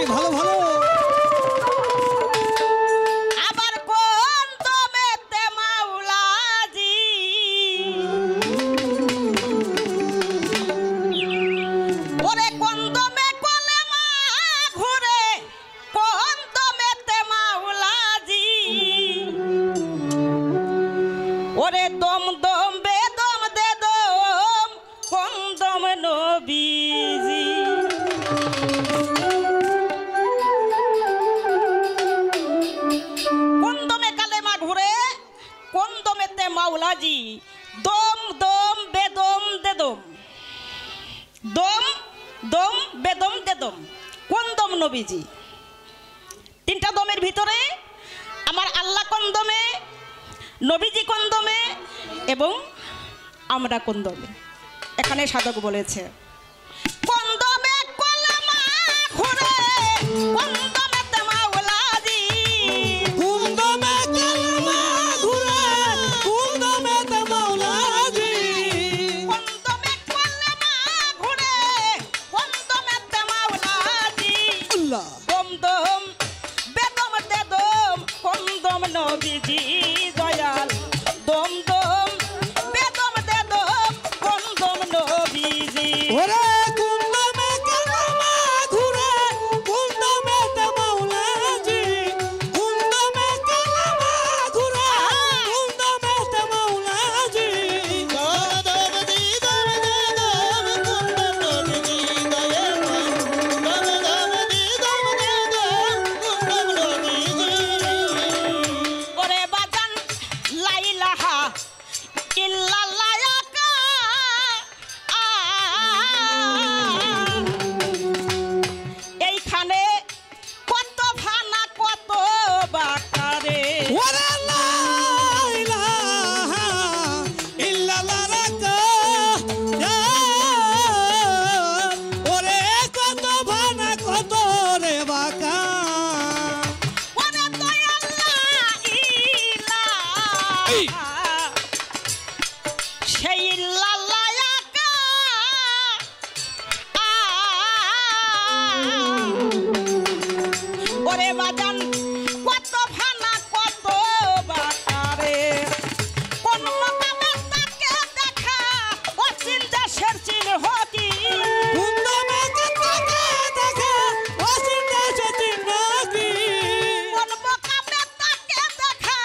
ভালো ভালো আবার কোন দমেতে মাওলাজি ওরে কোন দমে কলেমা ঘুরে কোন দমেতে মাওলাজি ওরে দম দম বেদম দে দম কোন দম নবীজি কোন দমে কালেমা ঘুরে কোন দমেতে মাওলাজি দম দম বেদম দে দম দম দম বেদম দে দম কোন দম নবীজি তিনটা দমের ভিতরে আমার আল্লাহ কোন দমে নবীজি কোন দমে এবং আমরা কোন দমে এখানে সাধক বলেছে কোন দমে কলেমা ঘুরে কোন দমেতে মাওলাজি কোন দমে কলেমা ঘুরে কোন দমেতে মাওলাজি কোন দমে কলেমা ঘুরে কোন দমেতে মাওলাজি আল্লাহ দম দম বেদম দে দম কোন দম নবীজি দয়াল দম দম বেদম দে দম কোন দম নবীজি ওরে কোন দমে কলেমা ঘুরে কোন দমেতে মাওলাজি কোন দমে কলেমা ঘুরে কোন দমেতে মাওলাজি দম দি দম দে দম কোন দম নবীজি দয়াল দম দম দি দম দে দম কোন দম নবীজি ওরে বাজান লাইলাহা ইল্লাল্লাহ এইখানে কত ভানা কত বাকারে ওরে লা ইলাহা ইল্লাল্লাহ রাকা ওরে কত ভানা কত রে বাকা ওরে দয়াল্লাহ ইলাহা সেই ইল্লাল্লাহ একা ওরে বাজান কত ভানা কত বাকারে কোন মকামে তাকে দেখা অচিন দেশের চিন হকি কোন দমে তাকে দেখা অসিন্দা সচিন নাকি কোন মকামে তাকে দেখা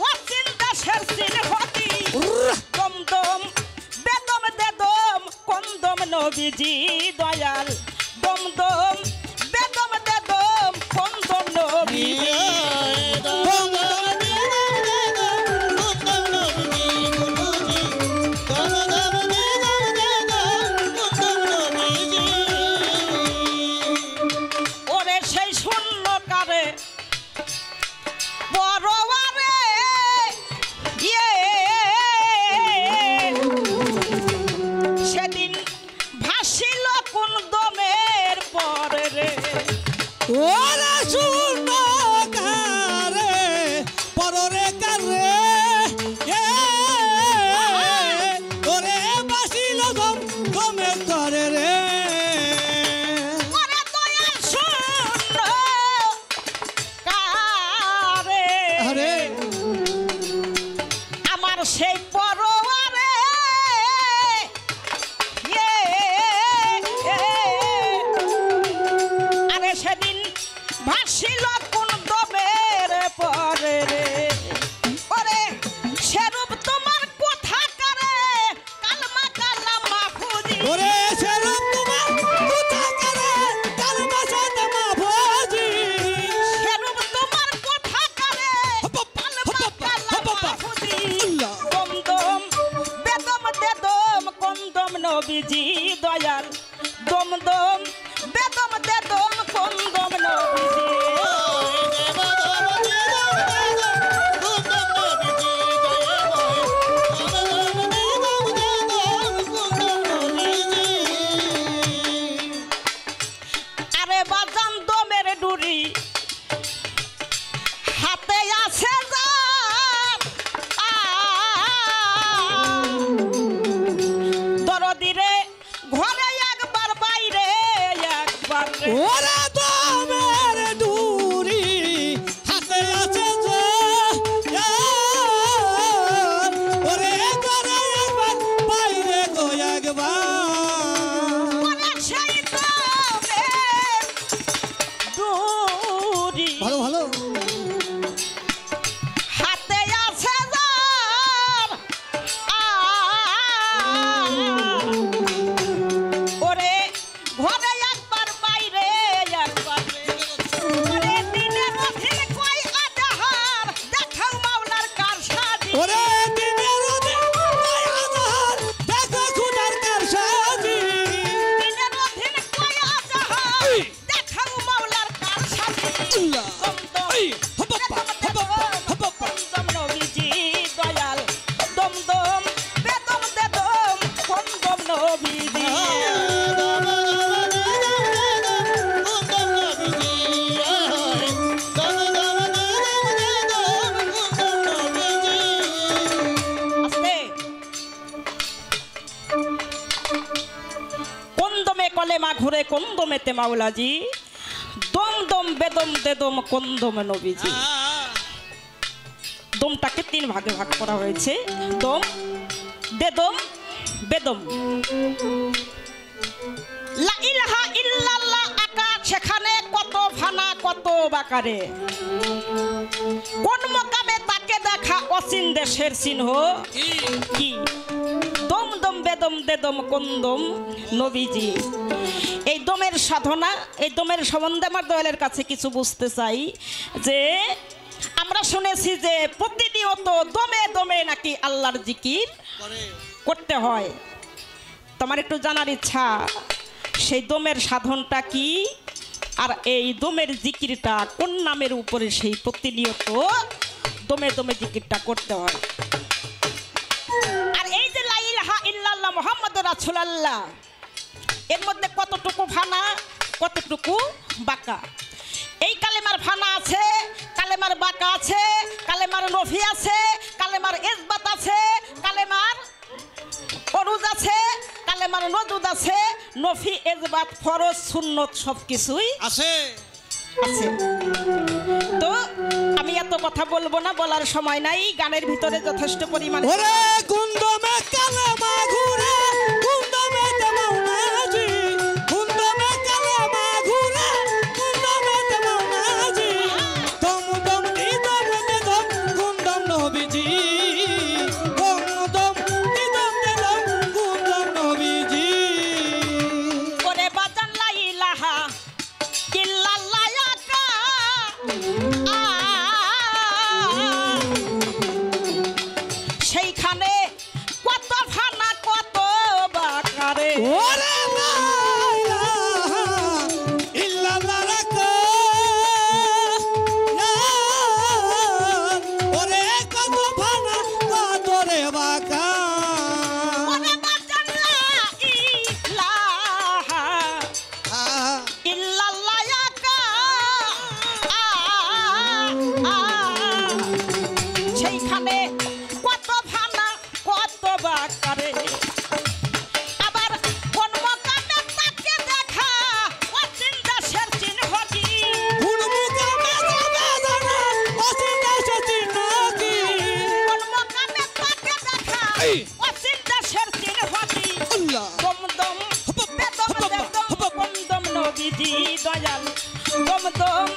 অচিন দেশের চিন হকি দম দম বেদম দে দম কোন দম নবীজি দয়াল দম দম বেদম দে দম কোন দম নবীজি দম দম দি দম দে দম কোন দম নবীজি গুরুজি দম দম দি দম দে দম কোন দম নবীজি ওরে সেই শূন্য কারে বড়বারে ইয়ে সেদিন ভাসিল কোন দমের পরে রে ওরে শূন্য কারে পররে কারে ওরে বাসিল দম দমে করে রে ওরে দয়াল শূন্য কারে আরে আমার সেই পরোয়ারে আরে সেদিন ভাসিল কোন দমের পরে রে ওরে সেরূপ তোমার কোথা করে কালমা কালামা ফুজি ওরে সেরূপ তোমার কোথা করে কালমা সাথে মাফজি সেরূপ তোমার কোথা করে কালমা কালামা ফুজি আল্লাহ দম দম বেদম দে দম কোন দম নবীজি দয়াল দম দম বেদম দে দম কোন দম নবীজি আরে বাজান দমের ডুরি হাতে আছে দরদিরে ঘরে একবার বাইরে একবার ওরে দমে কালেমা ঘুরে কন্দমেতে মাওলাজি, দম দম বেদম দেদম কন্দমে নবীজি। দমটাকে 3 ভাগে ভাগ করা হয়েছে, দম দেদম বেদম। লা ইলাহা ইল্লাল্লাহ আকাশ, সেখানে কত ফানা কত বাকারে, কোন মকামে তাকে দেখা অচিন দেশের চিহ্ন কি, দম দম বেদম দেদম কন্দম নবীজি। এই দমের সাধনা, এই দমের সম্বন্ধে আমার দয়ালের কাছে কিছু বুঝতে চাই। যে আমরা শুনেছি যে প্রতিনিয়ত দমে দমে নাকি আল্লাহর জিকির করতে হয়। তোমার একটু জানার ইচ্ছা সেই দমের সাধনটা কি, আর এই দমের জিকিরটা কোন নামের উপরে সেই প্রতিনিয়ত দমে দমে জিকিরটা করতে হয়। আর এই যে লা ইলাহা ইল্লাল্লাহ মুহাম্মাদুর রাসূলুল্লাহ, এর মধ্যে কতটুকু ফানা কতটুকু বাঁকা। এই কালেমার ফানা আছে, কালেমার বাঁকা আছে, কালেমার নফি আছে, কালেমার ইসবাত আছে, কালেমার অরুজ আছে, কালেমার নজুদ আছে, নফি ইসবাত ফরজ সুন্নত সব কিছুই আছে আছে। তো আমি এত কথা বলবো না, বলার সময় নাই, গানের ভিতরে যথেষ্ট পরিমাণে ওরে কুন্দমে কালেমা ঘুরে কুন্দমেতে মাওলাজি, কুন্দমে কালেমা ঘুরে কুন্দমেতে মাওলাজি, দম দম নিদম নিদম কুন্দম নবীজি, দম দম নিদম নিদম কুন্দম নবীজি। করে বাজান লা ইলাহা ইল্লাল্লাহ আকা, সেইখানে কত ফানা কত বাকারে, ওরে লা ইলাহা ইল্লাল্লাহ রাখো, ওরে কত ফানা কত রে বাঁকা। করে বাজান লা ইলাহা ইল্লাল্লাহ আকা, সেইখানে কত ফানা কত বাকারে। আবার কোন মকামে তাকে দেখা অচিন দেশের চিহ্ন কি, গুণমুখামে যাবে জানা অচিন্তা সচিন্তা কি। কোন মকামে তাকে দেখা অচিন দেশের চিহ্ন কি, আল্লাহ দম দম বেদম বেদম কন্দম নবীজি দয়াল, দম দম